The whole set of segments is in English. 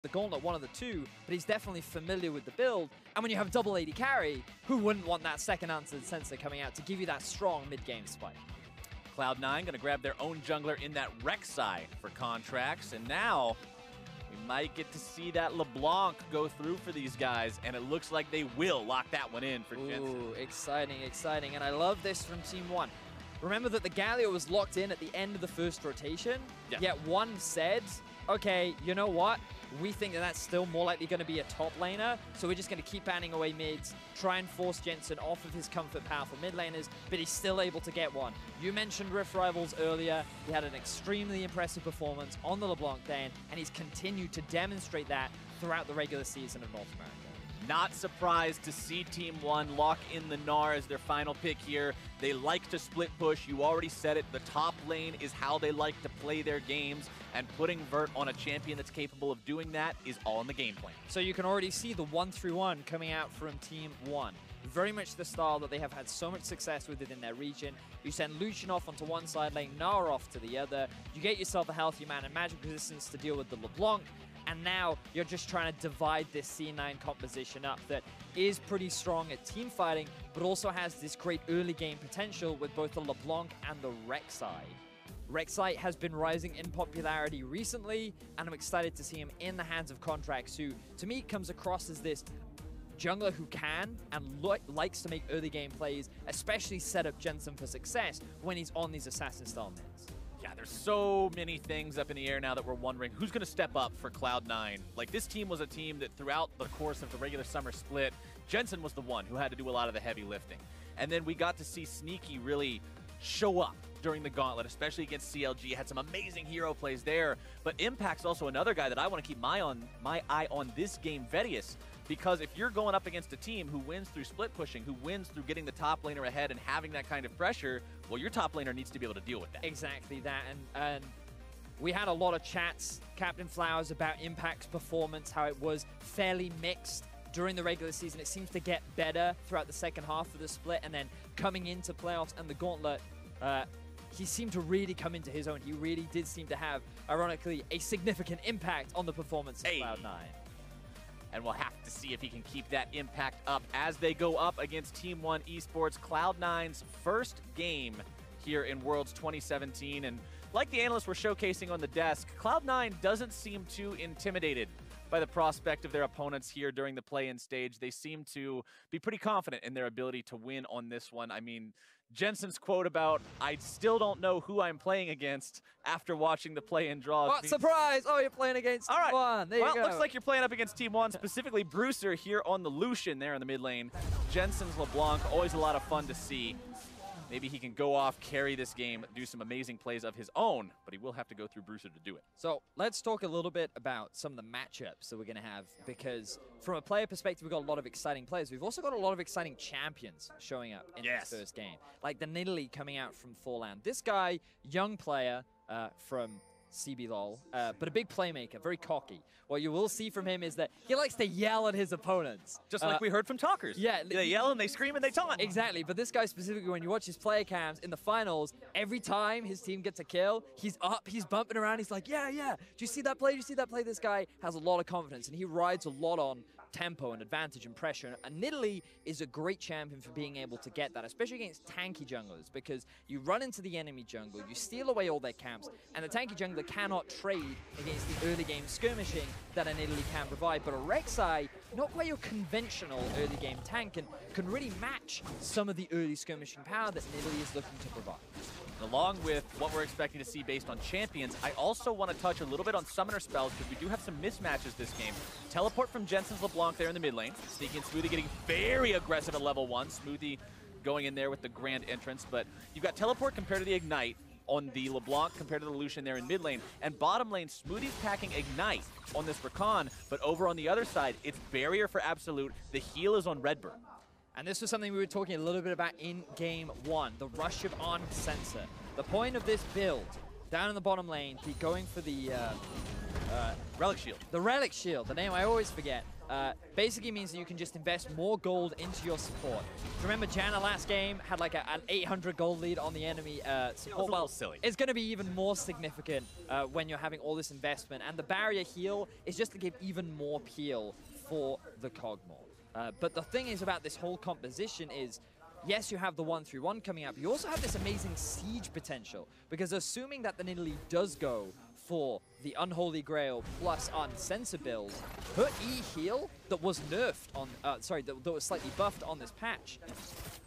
the Gauntlet, one of the two, but he's definitely familiar with the build. And when you have double AD carry, who wouldn't want that second answered sensor coming out to give you that strong mid-game spike? Cloud9 going to grab their own jungler in that Rek'Sai for contracts, and now we might get to see that LeBlanc go through for these guys, and it looks like they will lock that one in for Jensen. Ooh, exciting, exciting, and I love this from Team 1. Remember that the Galio was locked in at the end of the first rotation, yet one said, okay, you know what? We think that that's still more likely going to be a top laner, so we're just going to keep banning away mids, try and force Jensen off of his comfort powerful mid laners, but he's still able to get one. You mentioned Rift Rivals earlier. He had an extremely impressive performance on the LeBlanc Dane, and he's continued to demonstrate that throughout the regular season of North America. Not surprised to see Team 1 lock in the Gnar as their final pick here. They like to split push. You already said it. The top lane is how they like to play their games, and putting Vert on a champion that's capable of doing that is all in the game plan. So you can already see the 1-3-1 coming out from Team 1. Very much the style that they have had so much success with it in their region. You send Lucian off onto one side lane, Gnar off to the other. You get yourself a healthy man and magic resistance to deal with the LeBlanc. And now you're just trying to divide this C9 composition up that is pretty strong at team fighting, but also has this great early game potential with both the LeBlanc and the Rek'Sai. Rek'Sai has been rising in popularity recently, and I'm excited to see him in the hands of Contracts, who to me comes across as this jungler who can and likes to make early game plays, especially set up Jensen for success when he's on these assassin style mids. Yeah, there's so many things up in the air now that we're wondering who's going to step up for Cloud9. Like, this team was a team that throughout the course of the regular summer split, Jensen was the one who had to do a lot of the heavy lifting. And then we got to see Sneaky really show up during the Gauntlet, especially against CLG. Had some amazing hero plays there. But Impact's also another guy that I want to keep my eye on this game, Vedius. Because if you're going up against a team who wins through split pushing, who wins through getting the top laner ahead and having that kind of pressure, well, your top laner needs to be able to deal with that. Exactly that. And we had a lot of chats, Captain Flowers, about Impact's performance, how it was fairly mixed during the regular season. It seems to get better throughout the second half of the split, and then coming into playoffs and the Gauntlet, he seemed to really come into his own. He really did seem to have, ironically, a significant impact on the performance of Cloud9. And we'll have to see if he can keep that impact up as they go up against Team 1 Esports, Cloud9's first game here in Worlds 2017. And like the analysts were showcasing on the desk, Cloud9 doesn't seem too intimidated by the prospect of their opponents here during the play-in stage. They seem to be pretty confident in their ability to win on this one. I mean, Jensen's quote about, I still don't know who I'm playing against after watching the play-in draws. What surprise! Oh, you're playing against Team 1. There you go. Well, looks like you're playing up against Team 1, specifically Brewster here on the Lucian there in the mid lane. Jensen's LeBlanc, always a lot of fun to see. Maybe he can go off, carry this game, do some amazing plays of his own, but he will have to go through Brewster to do it. So let's talk a little bit about some of the matchups that we're going to have, because from a player perspective, we've got a lot of exciting players. We've also got a lot of exciting champions showing up in this first game, like the Nidalee coming out from Forland. This guy, young player from CBLOL, but a big playmaker, very cocky. What you will see from him is that he likes to yell at his opponents. Just like we heard from Talkers. Yeah. They yell and they scream and they taunt. Exactly, but this guy specifically, when you watch his player cams in the finals, every time his team gets a kill, he's up, he's bumping around, he's like, yeah, do you see that play, do you see that play? This guy has a lot of confidence, and he rides a lot on tempo and advantage and pressure. And Nidalee is a great champion for being able to get that, especially against tanky junglers, because you run into the enemy jungle, you steal away all their camps, and the tanky jungler cannot trade against the early game skirmishing that a Nidalee can provide. But a Rek'Sai, not quite your conventional early game tank, and can really match some of the early skirmishing power that Nidalee is looking to provide. Along with what we're expecting to see based on champions, I also want to touch a little bit on summoner spells, because we do have some mismatches this game. Teleport from Jensen's LeBlanc there in the mid lane. Sneaky and Smoothie getting very aggressive at level 1. Smoothie going in there with the grand entrance, but you've got Teleport compared to the Ignite on the LeBlanc compared to the Lucian there in mid lane. And bottom lane, Smoothie's packing Ignite on this Rakan, but over on the other side, it's Barrier for Absolute. The heal is on Redbird. And this was something we were talking a little bit about in Game 1, the rush of on sensor. The point of this build down in the bottom lane, going for the Relic Shield. The Relic Shield, the name I always forget, basically means that you can just invest more gold into your support. Remember, Janna last game had like an 800 gold lead on the enemy support. Well, silly. It's going to be even more significant when you're having all this investment. And the barrier heal is just to give even more peel for the Kog'Maw. But the thing is about this whole composition is, yes, you have the 1-3-1 coming up. You also have this amazing siege potential, because assuming that the Nidalee does go for the Unholy Grail plus Uncensor build, her E heal that was nerfed on, that was slightly buffed on this patch,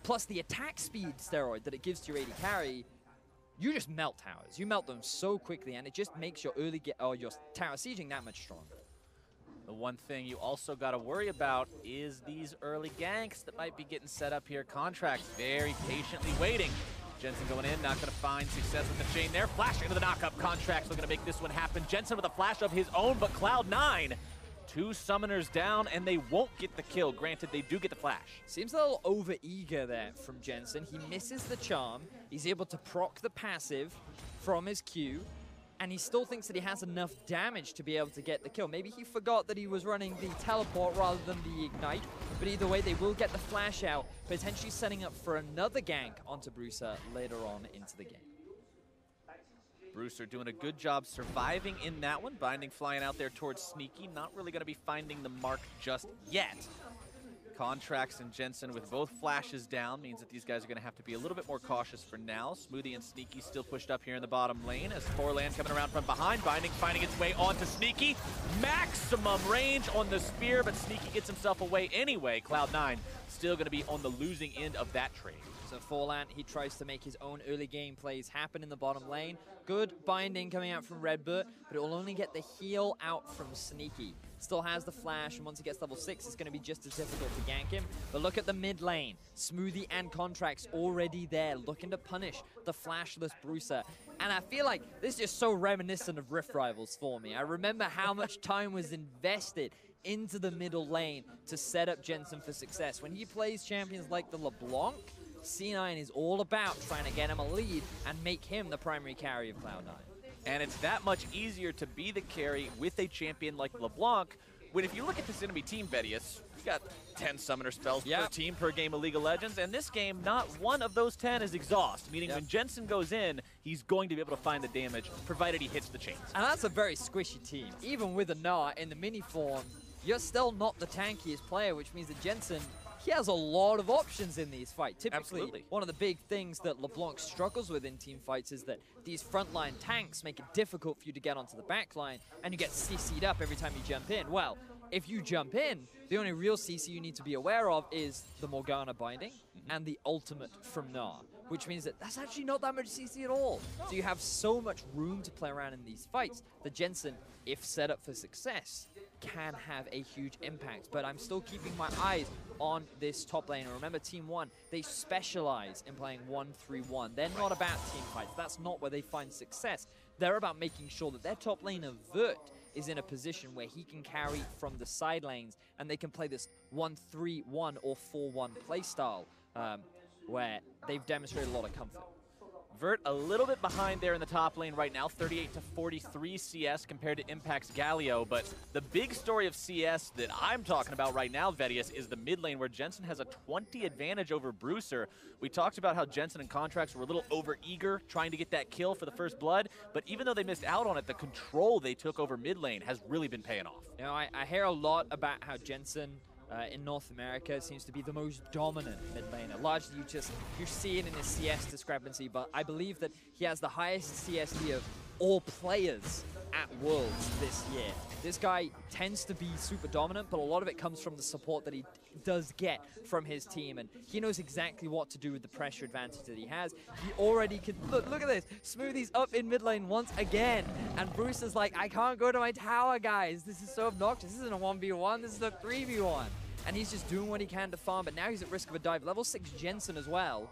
plus the attack speed steroid that it gives to your AD carry, you just melt towers. You melt them so quickly, and it just makes your your tower sieging that much stronger. The one thing you also got to worry about is these early ganks that might be getting set up here. Contracts very patiently waiting. Jensen going in, not going to find success with the chain there. Flash into the knockup. Contracts looking to make this one happen. Jensen with a flash of his own, but Cloud9, 2 summoners down, and they won't get the kill. Granted, they do get the flash. Seems a little over-eager there from Jensen. He misses the charm. He's able to proc the passive from his Q, and he still thinks that he has enough damage to be able to get the kill. Maybe he forgot that he was running the teleport rather than the ignite, but either way, they will get the flash out, potentially setting up for another gank onto Bruiser later on into the game. Bruiser doing a good job surviving in that one. Binding flying out there towards Sneaky. Not really going to be finding the mark just yet. Contracts and Jensen with both flashes down means that these guys are going to have to be a little bit more cautious for now. Smoothie and Sneaky still pushed up here in the bottom lane as Forland coming around from behind. Binding finding its way onto Sneaky. Maximum range on the spear, but Sneaky gets himself away anyway. Cloud9 still going to be on the losing end of that trade. So Forland, he tries to make his own early game plays happen in the bottom lane. Good binding coming out from Redbird, but it will only get the heal out from Sneaky. Still has the flash, and once he gets level 6, it's going to be just as difficult to gank him. But look at the mid lane. Smoothie and Contracts already there, looking to punish the flashless Bruiser. And I feel like this is just so reminiscent of Rift Rivals for me. I remember how much time was invested into the middle lane to set up Jensen for success. When he plays champions like the LeBlanc, C9 is all about trying to get him a lead and make him the primary carry of Cloud9. And it's that much easier to be the carry with a champion like LeBlanc, when if you look at this enemy team, Vedius, you got 10 summoner spells per team per game of League of Legends, and this game, not one of those 10 is exhaust, meaning when Jensen goes in, he's going to be able to find the damage, provided he hits the chains. And that's a very squishy team. Even with a Gnar in the mini form, you're still not the tankiest player, which means that Jensen, he has a lot of options in these fights. Typically, one of the big things that LeBlanc struggles with in team fights is that these frontline tanks make it difficult for you to get onto the backline, and you get CC'd up every time you jump in. Well, if you jump in, the only real CC you need to be aware of is the Morgana binding and the ultimate from Gnar, which means that that's actually not that much CC at all. So you have so much room to play around in these fights that Jensen, if set up for success, can have a huge impact. But I'm still keeping my eyes on this top lane. And remember, Team 1, they specialize in playing 1-3-1. They're not about team fights. That's not where they find success. They're about making sure that their top laner, Vert, is in a position where he can carry from the side lanes, and they can play this 1-3-1 or 4-1 playstyle, where they've demonstrated a lot of comfort. Vert a little bit behind there in the top lane right now, 38 to 43 CS compared to Impact's Galio, but the big story of CS that I'm talking about right now, Vedius, is the mid lane where Jensen has a 20 advantage over Bruiser. We talked about how Jensen and Contracts were a little over-eager trying to get that kill for the first blood, but even though they missed out on it, the control they took over mid lane has really been paying off. You know, I hear a lot about how Jensen in North America seems to be the most dominant mid laner. Largely, you see it in his CS discrepancy, but I believe that he has the highest CSD of all players at Worlds this year. This guy tends to be super dominant, but a lot of it comes from the support that he does get from his team, and he knows exactly what to do with the pressure advantage that he has. He already can, look at this, Smoothie's up in mid lane once again, and Bruce is like, I can't go to my tower, guys. This is so obnoxious. This isn't a 1v1, this is a 3v1. And he's just doing what he can to farm, but now he's at risk of a dive. Level 6 Jensen as well.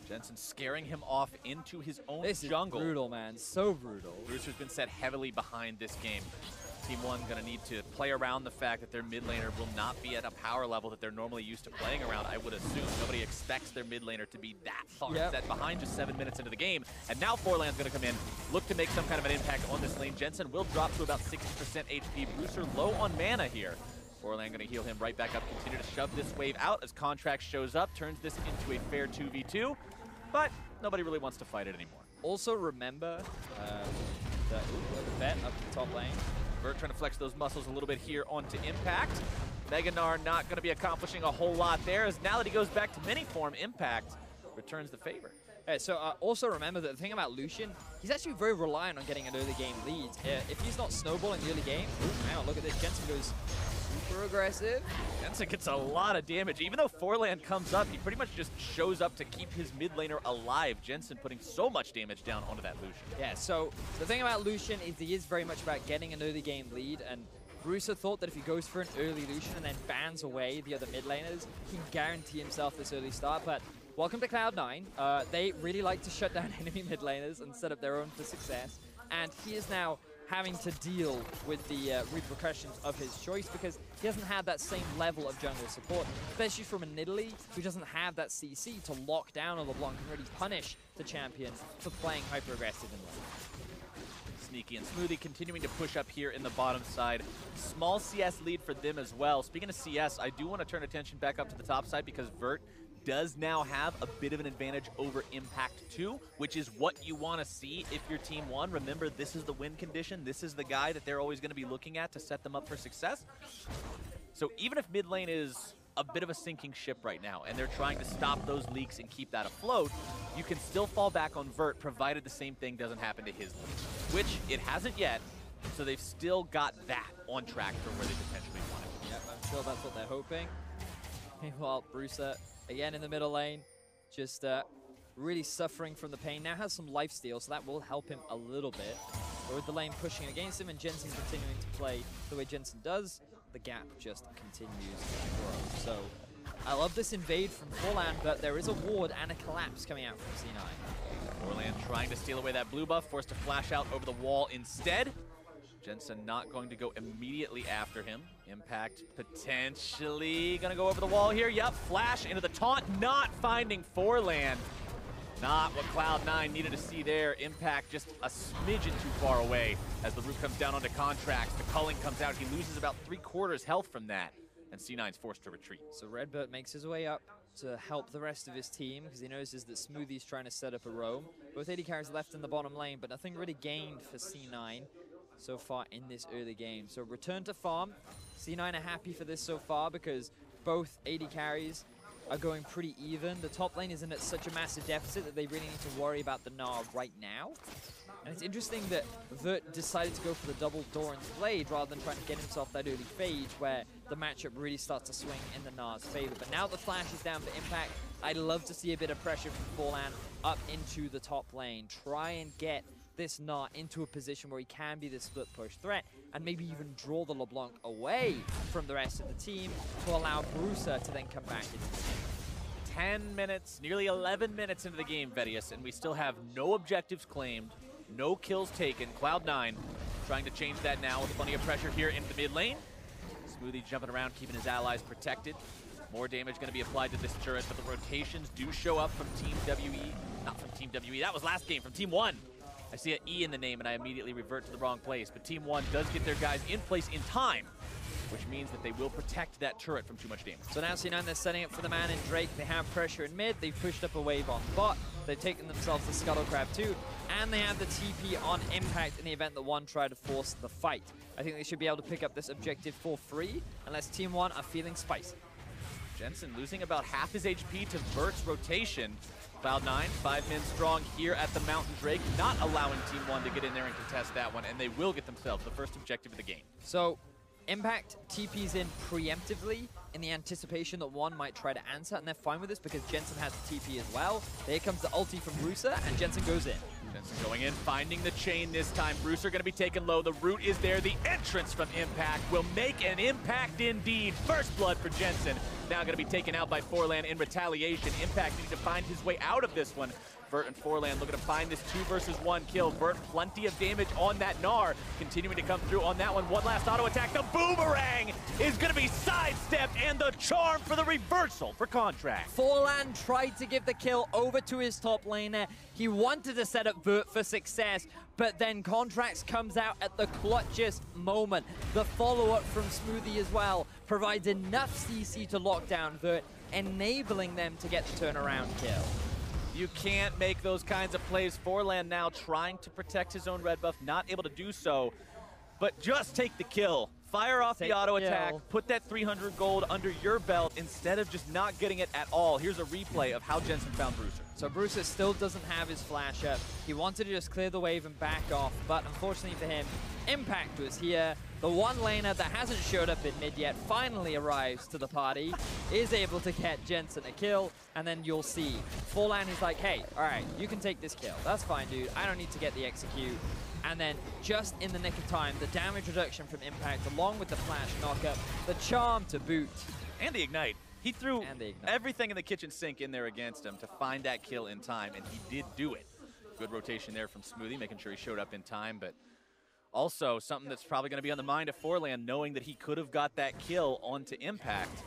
Jensen scaring him off into his own this jungle. This is brutal, man. So brutal. Bruiser's been set heavily behind this game. Team One going to need to play around the fact that their mid laner will not be at a power level that they're normally used to playing around. I would assume nobody expects their mid laner to be that far set behind just 7 minutes into the game. And now Forlan's going to come in, look to make some kind of an impact on this lane. Jensen will drop to about 60% HP. Brewster low on mana here. Forlan going to heal him right back up, continue to shove this wave out as Contract shows up, turns this into a fair 2v2, but nobody really wants to fight it anymore. Also remember the vet up the top lane. Vert trying to flex those muscles a little bit here onto Impact. Meganar not going to be accomplishing a whole lot there, as now that he goes back to mini form, Impact returns the favor. Yeah, so also remember that the thing about Lucian, he's actually very reliant on getting an early game lead. If he's not snowballing the early game, hang on, look at this, Jensen goes super aggressive. Jensen gets a lot of damage. Even though Forlan comes up, he pretty much just shows up to keep his mid laner alive. Jensen putting so much damage down onto that Lucian. Yeah, so the thing about Lucian is he is very much about getting an early game lead, and Bruiser thought that if he goes for an early Lucian and then bans away the other mid laners, he can guarantee himself this early start. But welcome to Cloud9. They really like to shut down enemy mid laners and set up their own for success. And he is now having to deal with the repercussions of his choice because he hasn't had that same level of jungle support, especially from a Nidalee who doesn't have that CC to lock down on LeBlanc and really punish the champion for playing hyper-aggressive in lane. Sneaky and Smoothie continuing to push up here in the bottom side. Small CS lead for them as well. Speaking of CS, I do want to turn attention back up to the top side because Vert does now have a bit of an advantage over Impact 2, which is what you want to see if you're Team 1. Remember, this is the win condition. This is the guy that they're always going to be looking at to set them up for success. So even if mid lane is a bit of a sinking ship right now, and they're trying to stop those leaks and keep that afloat, you can still fall back on Vert, provided the same thing doesn't happen to his lane, which it hasn't yet, so they've still got that on track for where they potentially want it. Yep, I'm sure that's what they're hoping. Meanwhile, Brewster, again in the middle lane, just really suffering from the pain. Now has some lifesteal, so that will help him a little bit. But with the lane pushing against him and Jensen continuing to play the way Jensen does, the gap just continues to grow. So I love this invade from Forlan, but there is a ward and a collapse coming out from C9. Forlan trying to steal away that blue buff, forced to flash out over the wall instead. Jensen not going to go immediately after him. Impact potentially gonna go over the wall here. Yep, flash into the taunt, not finding Forlan. Not what Cloud9 needed to see there. Impact just a smidgen too far away as the root comes down onto Contracts. The culling comes out. He loses about 3/4 health from that, and C9's forced to retreat. So Redbird makes his way up to help the rest of his team because he notices that Smoothie's trying to set up a roam. Both AD carries left in the bottom lane, but nothing really gained for C9 so far in this early game. So return to farm. C9 are happy for this so far because both AD carries are going pretty even. The top lane isn't at such a massive deficit that they really need to worry about the Gnar right now. And it's interesting that Vert decided to go for the double Doran's Blade rather than trying to get himself that early phage where the matchup really starts to swing in the Gnar's favor. But now the flash is down for Impact. I'd love to see a bit of pressure from Forlan up into the top lane. Try and get this Gnar into a position where he can be the split push threat and maybe even draw the LeBlanc away from the rest of the team to allow Brewster to then come back into the game. 10 minutes, nearly 11 minutes into the game, Vedius, and we still have no objectives claimed, no kills taken. Cloud9 trying to change that now with plenty of pressure here in the mid lane. Smoothie jumping around, keeping his allies protected. More damage going to be applied to this turret, but the rotations do show up from Team WE. Not from Team WE, that was last game, from Team 1. I see an E in the name and I immediately revert to the wrong place, but Team 1 does get their guys in place in time, which means that they will protect that turret from too much damage. So now C9, they're setting up for the man in Drake. They have pressure in mid. They've pushed up a wave on bot. They've taken themselves the Scuttle Crab too, and they have the TP on Impact in the event that one tried to force the fight. I think they should be able to pick up this objective for free, unless Team 1 are feeling spicy. Jensen losing about half his HP to Vert's rotation. Cloud9, 5 men strong here at the Mountain Drake, not allowing Team 1 to get in there and contest that one, and they will get themselves the first objective of the game. So Impact TP's in preemptively in the anticipation that one might try to answer, and they're fine with this because Jensen has the TP as well. Here comes the ulti from Brewster, and Jensen goes in. Jensen going in, finding the chain this time. Brewster going to be taken low. The root is there. The entrance from Impact will make an impact indeed. First blood for Jensen. Now going to be taken out by Forlan in retaliation. Impact needing to find his way out of this one. Vert and Forlan looking to find this 2 versus 1 kill. Vert, plenty of damage on that Gnar. Continuing to come through on that one. One last auto attack. The boomerang is going to be sidestepped, and the charm for the reversal for Contract. Forlan tried to give the kill over to his top laner. He wanted to set up Vert for success, but then Contracts comes out at the clutchest moment. The follow-up from Smoothie as well provides enough CC to lock down Vert, enabling them to get the turnaround kill. You can't make those kinds of plays. Forlan now trying to protect his own red buff, not able to do so, but just take the kill. Fire off the auto attack, put that 300 gold under your belt instead of just not getting it at all. Here's a replay of how Jensen found Bruiser. So Bruiser still doesn't have his flash up. He wanted to just clear the wave and back off, but unfortunately for him, Impact was here. The one laner that hasn't showed up in mid yet finally arrives to the party, is able to get Jensen a kill, and then you'll see Forlan is like, hey, all right, you can take this kill. That's fine, dude. I don't need to get the execute. And then just in the nick of time, the damage reduction from Impact along with the flash knockup, the charm to boot. And the ignite. He threw everything in the kitchen sink in there against him to find that kill in time, and he did do it. Good rotation there from Smoothie, making sure he showed up in time, but also something that's probably going to be on the mind of Forlan, knowing that he could have got that kill onto Impact.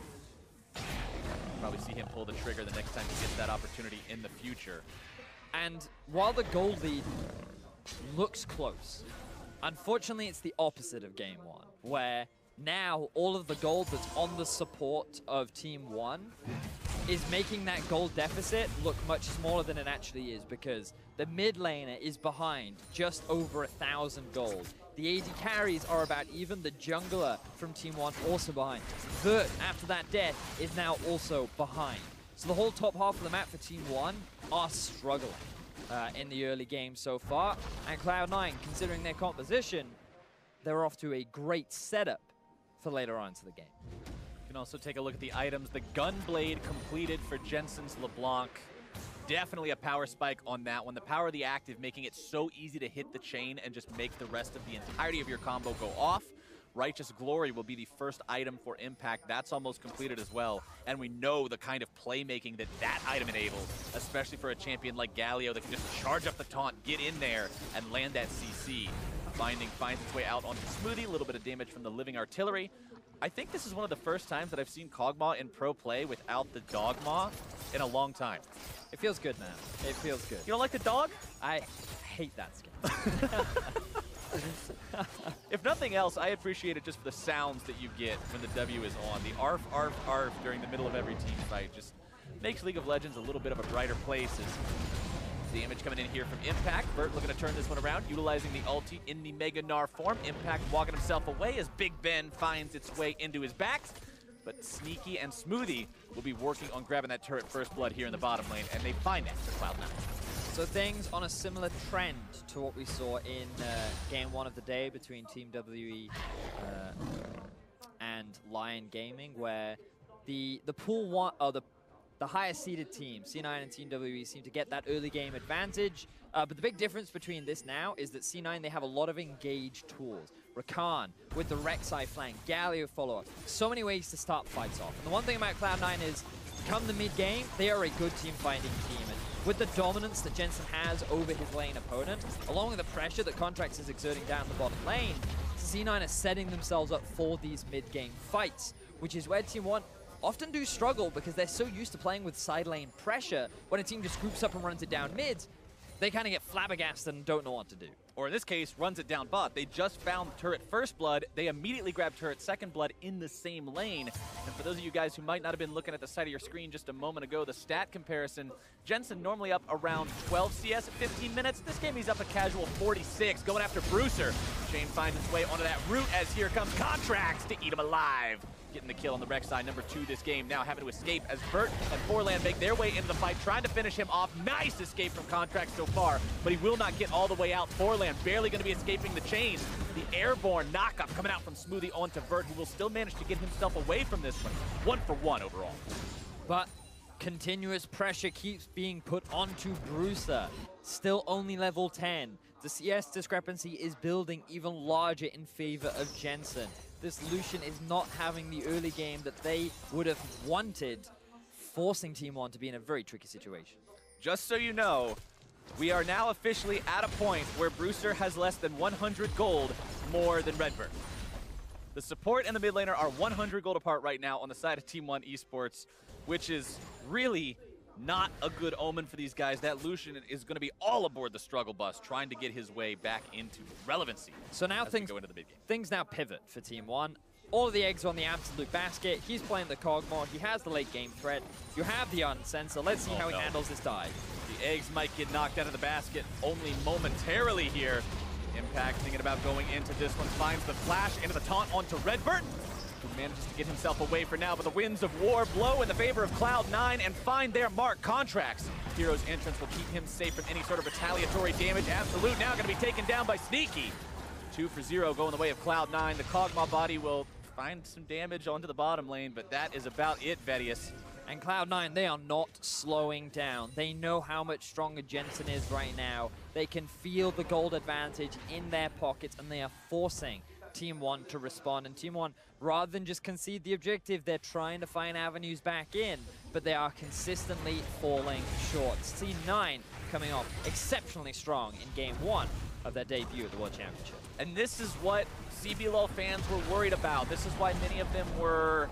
Probably see him pull the trigger the next time he gets that opportunity in the future. And while the gold lead looks close, unfortunately it's the opposite of game 1, where now all of the gold that's on the support of Team 1 is making that gold deficit look much smaller than it actually is, because the mid laner is behind just over 1,000 gold. The AD carries are about even. The jungler from Team 1 also behind. Vert, after that death, is now also behind. So the whole top half of the map for Team 1 are struggling in the early game so far. And Cloud9, considering their composition, they're off to a great setup for later on into the game. You can also take a look at the items. The Gunblade completed for Jensen's LeBlanc. Definitely a power spike on that one. The power of the active making it so easy to hit the chain and just make the rest of the entirety of your combo go off. Righteous Glory will be the first item for Impact. That's almost completed as well. And we know the kind of playmaking that that item enables, especially for a champion like Galio that can just charge up the taunt, get in there, and land that CC. Binding finds its way out onto Smoothie. A little bit of damage from the Living Artillery. I think this is one of the first times that I've seen Kog'Maw in pro play without the Dogmaw in a long time. It feels good, man. It feels good. You don't like the dog? I hate that skin. If nothing else, I appreciate it just for the sounds that you get when the W is on. The arf, arf, arf during the middle of every team fight just makes League of Legends a little bit of a brighter place. Damage coming in here from Impact. Vert looking to turn this one around, utilizing the ulti in the Mega Gnar form. Impact walking himself away as Big Ben finds its way into his back. But Sneaky and Smoothie will be working on grabbing that turret first blood here in the bottom lane, and they find that for Cloud9. So things on a similar trend to what we saw in game 1 of the day between Team WE and Lion Gaming, where the pool one, the highest seeded team, C9 and Team WE, seem to get that early game advantage. But the big difference between this now is that C9, they have a lot of engaged tools. Rakan with the Rek'Sai flank, Galio follow-up. So many ways to start fights off. And the one thing about Cloud9 is, come the mid-game, they are a good team-fighting team. And with the dominance that Jensen has over his lane opponent, along with the pressure that Contracts is exerting down the bottom lane, C9 are setting themselves up for these mid-game fights, which is where Team 1 often do struggle because they're so used to playing with side lane pressure. When a team just groups up and runs it down mid, they kind of get flabbergasted and don't know what to do. Or in this case, runs it down bot. They just found turret first blood. They immediately grab turret second blood in the same lane. And for those of you guys who might not have been looking at the side of your screen just a moment ago, the stat comparison, Jensen normally up around 12 CS at 15 minutes. This game he's up a casual 46, going after Bruiser. Chain finds its way onto that route as here comes Contracts to eat him alive. Getting the kill on the Rek'Sai, number 2 this game, now having to escape as Vert and Forlan make their way into the fight, trying to finish him off. Nice escape from Contract so far, but he will not get all the way out. Forlan barely going to be escaping the chain. The airborne knockup coming out from Smoothie onto Vert, who will still manage to get himself away from this one. 1-for-1 overall. But continuous pressure keeps being put onto Bruiser. Still only level 10. The CS discrepancy is building even larger in favor of Jensen. This Lucian is not having the early game that they would have wanted, forcing Team 1 to be in a very tricky situation. Just so you know, We are now officially at a point where Brewster has less than 100 gold more than Redbird. The support and the mid laner are 100 gold apart right now on the side of Team 1 Esports, which is really not a good omen for these guys. That Lucian is going to be all aboard the struggle bus, trying to get his way back into relevancy. So now things go into the mid game. Things now pivot for Team 1. All of the eggs are on the absolute basket. He's playing the Cogmore. He has the late game threat. You have the Unsensor. Let's see how he handles this dive. The eggs might get knocked out of the basket only momentarily here. Impact thinking about going into this one. Finds the flash into the taunt onto Redbird, who manages to get himself away for now, but the winds of war blow in the favor of Cloud9 and find their mark. Contracts. Hero's entrance will keep him safe from any sort of retaliatory damage. Absolute now going to be taken down by Sneaky. 2 for 0 going the way of Cloud9. The Kog'Maw body will find some damage onto the bottom lane, but that is about it, Vedius. And Cloud9, they are not slowing down. They know how much stronger Jensen is right now. They can feel the gold advantage in their pockets, and they are forcing Team 1 to respond. And Team 1, rather than just concede the objective, they're trying to find avenues back in, but they are consistently falling short. C9 coming off exceptionally strong in Game 1 of their debut at the World Championship. And this is what CBLOL fans were worried about. This is why many of them were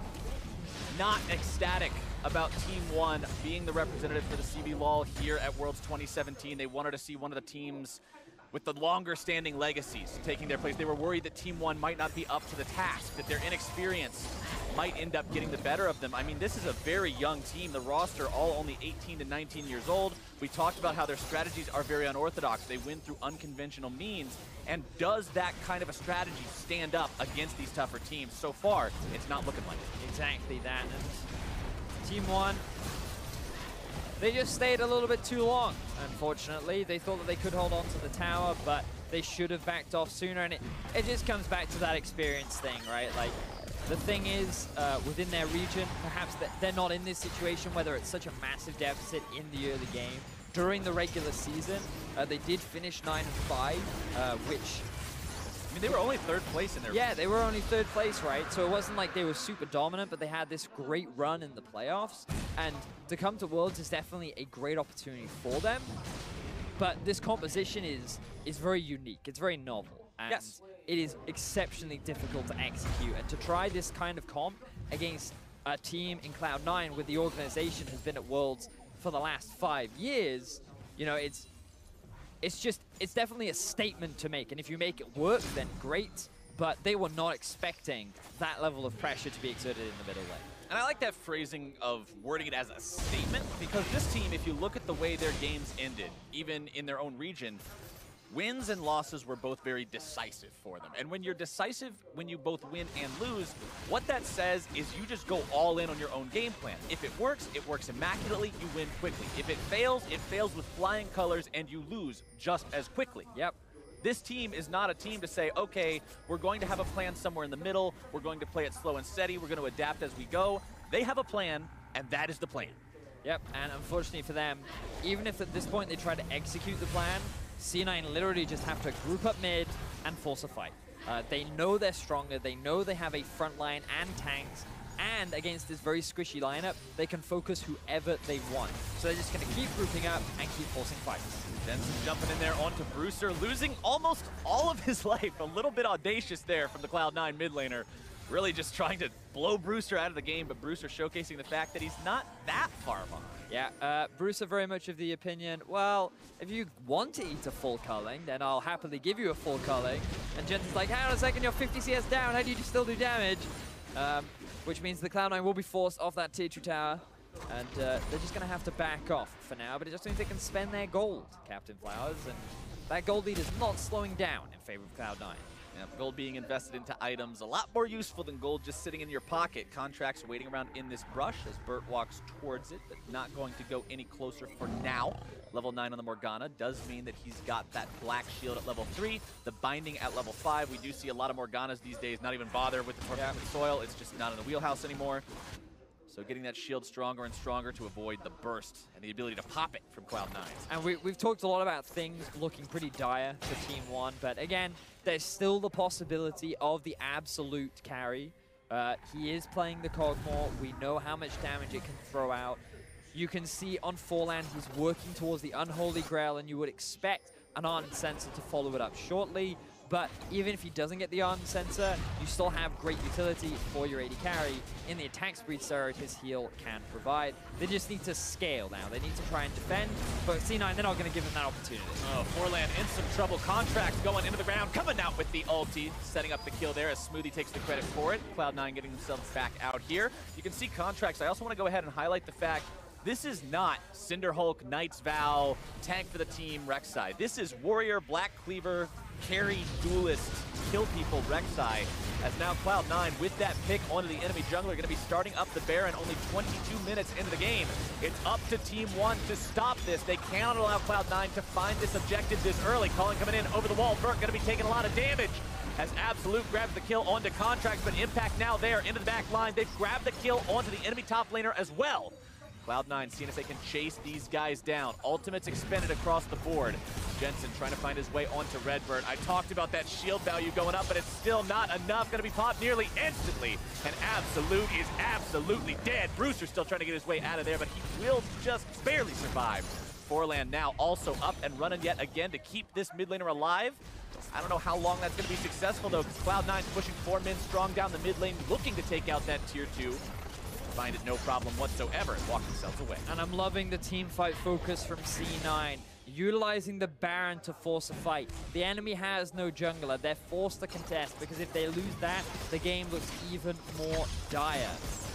not ecstatic about Team 1 being the representative for the CBLOL here at Worlds 2017. They wanted to see one of the teams with the longer standing legacies taking their place. They were worried that Team 1 might not be up to the task, that their inexperience might end up getting the better of them. I mean, this is a very young team. The roster all only 18 to 19 years old. We talked about how their strategies are very unorthodox. They win through unconventional means. And does that kind of a strategy stand up against these tougher teams? So far, it's not looking like it. Exactly that. And Team 1, they just stayed a little bit too long, unfortunately. They thought that they could hold on to the tower, but they should have backed off sooner. And it just comes back to that experience thing, right? Like, the thing is, within their region, perhaps they're not in this situation, whether it's such a massive deficit in the early game. During the regular season, they did finish 9-5, which... I mean, they were only 3rd place in their Yeah, they were only 3rd place, right? So it wasn't like they were super dominant, but they had this great run in the playoffs. And to come to Worlds is definitely a great opportunity for them. But this composition is very unique. It's very novel. And yes. It is exceptionally difficult to execute. And to try this kind of comp against a team in Cloud9 where the organization has been at Worlds for the last 5 years, you know, it's definitely a statement to make. And if you make it work, then great. But they were not expecting that level of pressure to be exerted in the middle lane. And I like that phrasing of wording it as a statement, because this team, if you look at the way their games ended, even in their own region, wins and losses were both very decisive for them. And when you're decisive, when you both win and lose, what that says is you just go all in on your own game plan. If it works immaculately, you win quickly. If it fails with flying colors, and you lose just as quickly. Yep. This team is not a team to say, okay, we're going to have a plan somewhere in the middle, we're going to play it slow and steady, we're going to adapt as we go. They have a plan, and that is the plan. Yep, and unfortunately for them, even if at this point they try to execute the plan, C9 literally just have to group up mid and force a fight. They know they're stronger, they know they have a front line and tanks, and against this very squishy lineup, they can focus whoever they want. So they're just going to keep grouping up and keep forcing fights. Jensen jumping in there onto Brewster, losing almost all of his life. A little bit audacious there from the Cloud9 mid laner. Really just trying to blow Brewster out of the game, but Brewster showcasing the fact that he's not that far behind. Yeah, Brewster very much of the opinion, well, if you want to eat a full culling, then I'll happily give you a full culling. And Jensen's like, hang on a second, you're 50 CS down, how do you still do damage? Which means the Cloud9 will be forced off that tier 2 tower. And they're just going to have to back off for now, but it just means they can spend their gold, Captain Flowers. And that gold lead is not slowing down in favor of Cloud9. Yeah, gold being invested into items, a lot more useful than gold just sitting in your pocket. Contracts waiting around in this brush as Burt walks towards it, but not going to go any closer for now. Level 9 on the Morgana does mean that he's got that black shield at level 3, the binding at level 5. We do see a lot of Morganas these days not even bother with the Tormented Soil. It's just not in the wheelhouse anymore. So getting that shield stronger and stronger to avoid the burst and the ability to pop it from Cloud9. And we've talked a lot about things looking pretty dire for Team 1, but again, there's still the possibility of the absolute carry. He is playing the Cogmore. We know how much damage it can throw out. You can see on Forlan he's working towards the Unholy Grail, and you would expect an Ardent Sensor to follow it up shortly. But even if he doesn't get the Ardent Sensor, you still have great utility for your AD carry in the attack speed surge his heal can provide. They just need to scale now. They need to try and defend, but C9, they're not going to give him that opportunity. Oh, Forlan in some trouble. Contract going into the ground, coming out with the ulti, setting up the kill there as Smoothie takes the credit for it. Cloud9 getting themselves back out here. You can see Contracts. I also want to go ahead and highlight the fact this is not Cinderhulk, Knight's Vow, tank for the team Rek'Sai. This is Warrior, Black Cleaver, carry, duelist, kill people Rek'Sai. As now Cloud9 with that pick onto the enemy jungler going to be starting up the Baron only 22 minutes into the game. It's up to Team 1 to stop this. They cannot allow Cloud9 to find this objective this early. Colin coming in over the wall. Vert going to be taking a lot of damage as Absolute grabs the kill onto Contracts, but Impact now there into the back line. They've grabbed the kill onto the enemy top laner as well. Cloud9 seeing if they can chase these guys down. Ultimates expended across the board. Jensen trying to find his way onto Redbird. I talked about that shield value going up, but it's still not enough. Going to be popped nearly instantly. And Absolute is absolutely dead. Brewster's still trying to get his way out of there, but he will just barely survive. Forlan now also up and running yet again to keep this mid laner alive. I don't know how long that's going to be successful, though, because Cloud9's pushing 4 men strong down the mid lane, looking to take out that tier 2. Find it no problem whatsoever and walk themselves away. And I'm loving the team fight focus from C9, utilizing the Baron to force a fight. The enemy has no jungler. They're forced to contest because if they lose that, the game looks even more dire.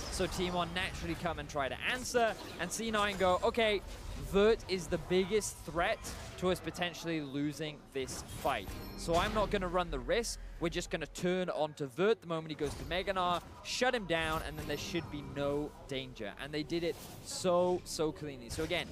So Team 1 naturally come and try to answer, and C9 go, okay, Vert is the biggest threat to us potentially losing this fight. So I'm not going to run the risk. We're just going to turn onto Vert the moment he goes to Mega Gnar, shut him down, and then there should be no danger. And they did it so cleanly. So again,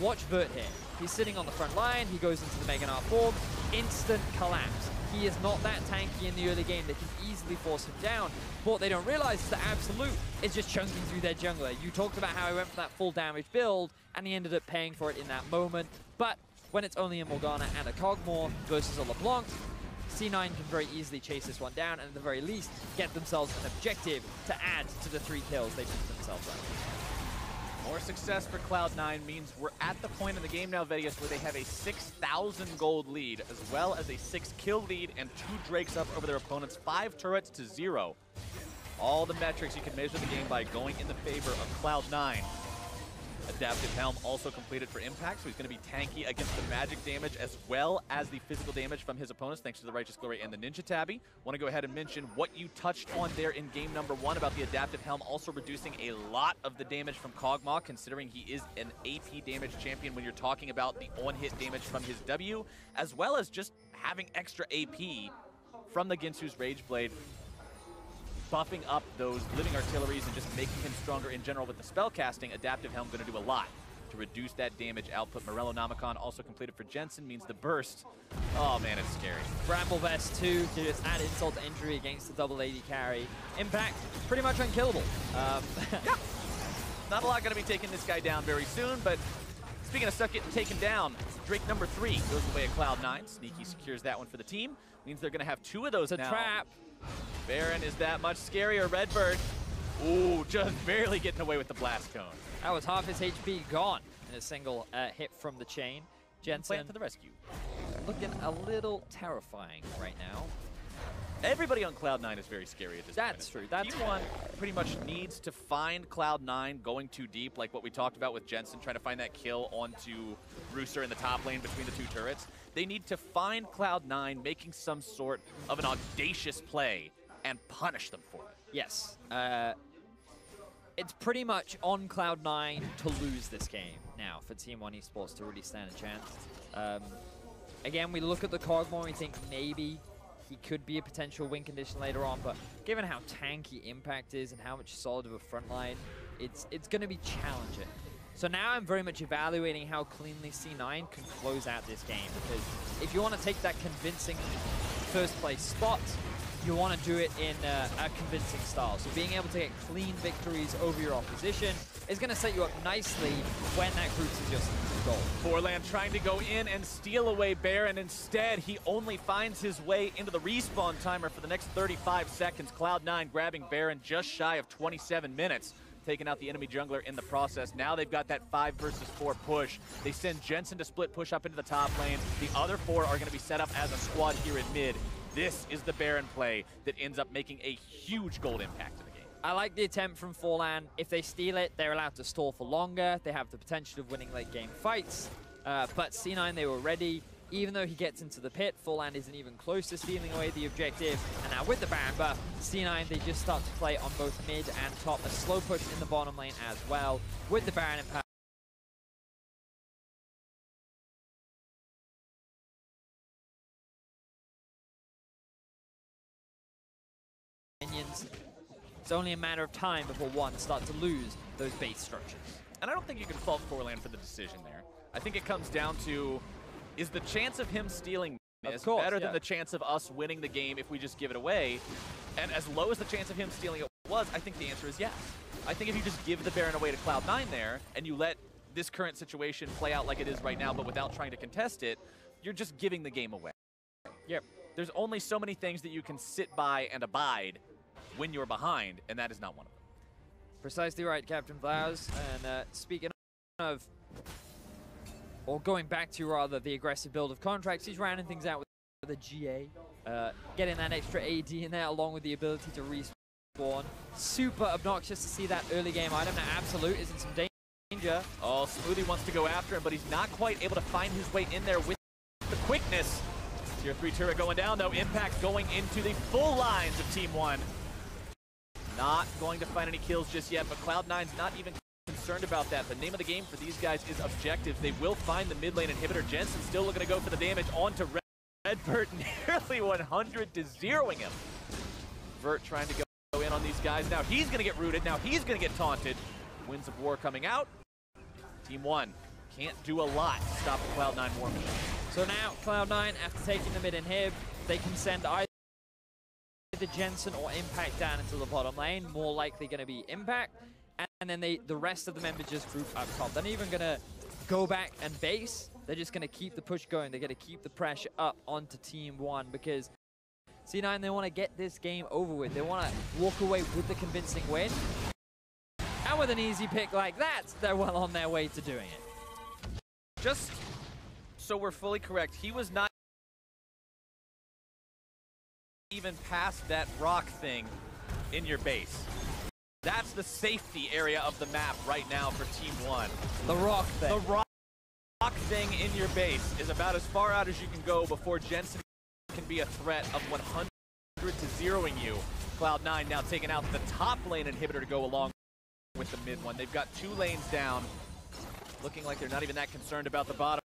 watch Vert here. He's sitting on the front line. He goes into the Mega Gnar form. Instant collapse. He is not that tanky in the early game. They can easily force him down. But what they don't realize is that Absolute is just chunking through their jungler. You talked about how he went for that full damage build, and he ended up paying for it in that moment. But when it's only a Morgana and a Cogmore versus a LeBlanc, C9 can very easily chase this one down, and at the very least, get themselves an objective to add to the 3 kills they put themselves up. More success for Cloud9 means we're at the point in the game now, Vedius, where they have a 6,000 gold lead, as well as a 6 kill lead and 2 Drakes up over their opponents, 5 turrets to 0. All the metrics you can measure the game by going in the favor of Cloud9. Adaptive Helm also completed for Impact, so he's going to be tanky against the magic damage as well as the physical damage from his opponents, thanks to the Righteous Glory and the Ninja Tabby. Want to go ahead and mention what you touched on there in game number 1 about the Adaptive Helm also reducing a lot of the damage from Kog'Maw, considering he is an AP damage champion when you're talking about the on-hit damage from his W, as well as just having extra AP from the Ginsu's Rage Blade, buffing up those living artilleries and just making him stronger in general with the spell casting. Adaptive Helm going to do a lot to reduce that damage output. Morello Namicon also completed for Jensen, means the burst. Oh man, it's scary. Bramble Vest 2 to just add insult to injury against the double AD carry. Impact, pretty much unkillable. Yeah. Not a lot going to be taking this guy down very soon, but speaking of stuff getting taken down, Drake number 3 goes away at Cloud9. Sneaky secures that one for the team. Means they're going to have 2 of those now. It's a trap. Baron is that much scarier. Redbird, ooh, just barely getting away with the blast cone. That was half his HP gone in a single hit from the chain. Jensen Plant to the rescue. looking a little terrifying right now. Everybody on Cloud9 is very scary at this point. That's true. That's Team 1 pretty much needs to find Cloud9 going too deep, like what we talked about with Jensen, trying to find that kill onto Rooster in the top lane between the 2 turrets. They need to find Cloud9 making some sort of an audacious play and punish them for it. Yes. It's pretty much on Cloud9 to lose this game now for Team 1 Esports to really stand a chance. Again, we look at the Cogmore and we think maybe he could be a potential win condition later on, but given how tanky Impact is and how much solid of a front line, it's going to be challenging. So now I'm very much evaluating how cleanly C9 can close out this game, because if you want to take that convincing first place spot, you want to do it in a convincing style. So being able to get clean victories over your opposition is going to set you up nicely when that group is just goal. Forlan trying to go in and steal away Baron. Instead, he only finds his way into the respawn timer for the next 35 seconds. Cloud9 grabbing Baron just shy of 27 minutes. taking out the enemy jungler in the process. Now they've got that 5 versus 4 push. They send Jensen to split push up into the top lane. The other 4 are going to be set up as a squad here in mid. This is the Baron play that ends up making a huge gold impact to the game. I like the attempt from Forlan. If they steal it, they're allowed to stall for longer. They have the potential of winning late game fights. But C9, they were ready. Even though he gets into the pit, Forlan isn't even close to stealing away the objective. And now with the Baron buff, C9, they just start to play on both mid and top. A slow push in the bottom lane as well. With the Baron in power. Minions. It's only a matter of time before one start to lose those base structures. And I don't think you can fault Forlan for the decision there. I think it comes down to, is the chance of him stealing this better than the chance of us winning the game if we just give it away? And as low as the chance of him stealing it was, I think the answer is yes. I think if you just give the Baron away to Cloud9 there, and you let this current situation play out like it is right now, but without trying to contest it, you're just giving the game away. Yep. There's only so many things that you can sit by and abide when you're behind, and that is not one of them. Precisely right, Captain Flowers. And speaking of, or going back to rather, the aggressive build of contracts, he's rounding things out with the GA, getting that extra AD in there along with the ability to respawn. Super obnoxious to see that early game item. Now Absolute is in some danger. Oh, Smoothie wants to go after him, but he's not quite able to find his way in there with the quickness. Tier 3 turret going down though, Impact going into the full lines of Team 1. Not going to find any kills just yet, but Cloud9's not even concerned about that. The name of the game for these guys is objectives. They will find the mid lane inhibitor. Jensen still looking to go for the damage onto Redbird, nearly 100 to zeroing him. Vert trying to go in on these guys. Now he's going to get rooted. Now he's going to get taunted. Winds of War coming out. Team 1 can't do a lot to stop the Cloud9 War Machine. So now Cloud9, after taking the mid inhib, they can send either Jensen or Impact down into the bottom lane. More likely going to be Impact. And then the rest of the members just group up top. They're not even going to go back and base. They're just going to keep the push going. They're going to keep the pressure up onto Team 1 because C9, they want to get this game over with. They want to walk away with the convincing win. And with an easy pick like that, they're well on their way to doing it. Just so we're fully correct, he was not even past that rock thing in your base. That's the safety area of the map right now for Team 1. The rock thing. The rock thing in your base is about as far out as you can go before Jensen can be a threat of 100 to zeroing you. Cloud9 now taking out the top lane inhibitor to go along with the mid one. They've got 2 lanes down. Looking like they're not even that concerned about the bottom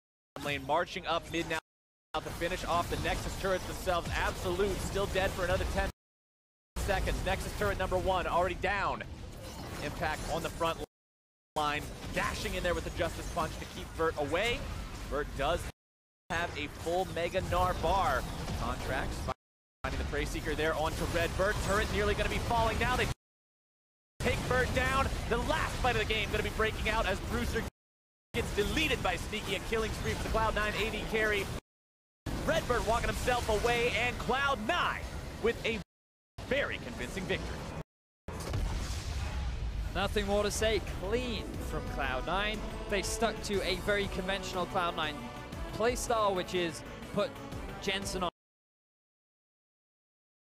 lane. Marching up mid now to finish off the Nexus turrets themselves. Absolute still dead for another 10 seconds. Nexus turret number 1 already down. Impact on the front line, dashing in there with the Justice Punch to keep Vert away. Vert does have a full Mega Gnar bar. Contracts finding the Prey Seeker there onto Redbird. Turret nearly going to be falling now. They take Vert down. The last fight of the game going to be breaking out as Brewster gets deleted by Sneaky. A killing spree for the Cloud9 AD carry. Redbird walking himself away, and Cloud9 with a very convincing victory. Nothing more to say. Clean from Cloud9. They stuck to a very conventional Cloud9 playstyle, which is put Jensen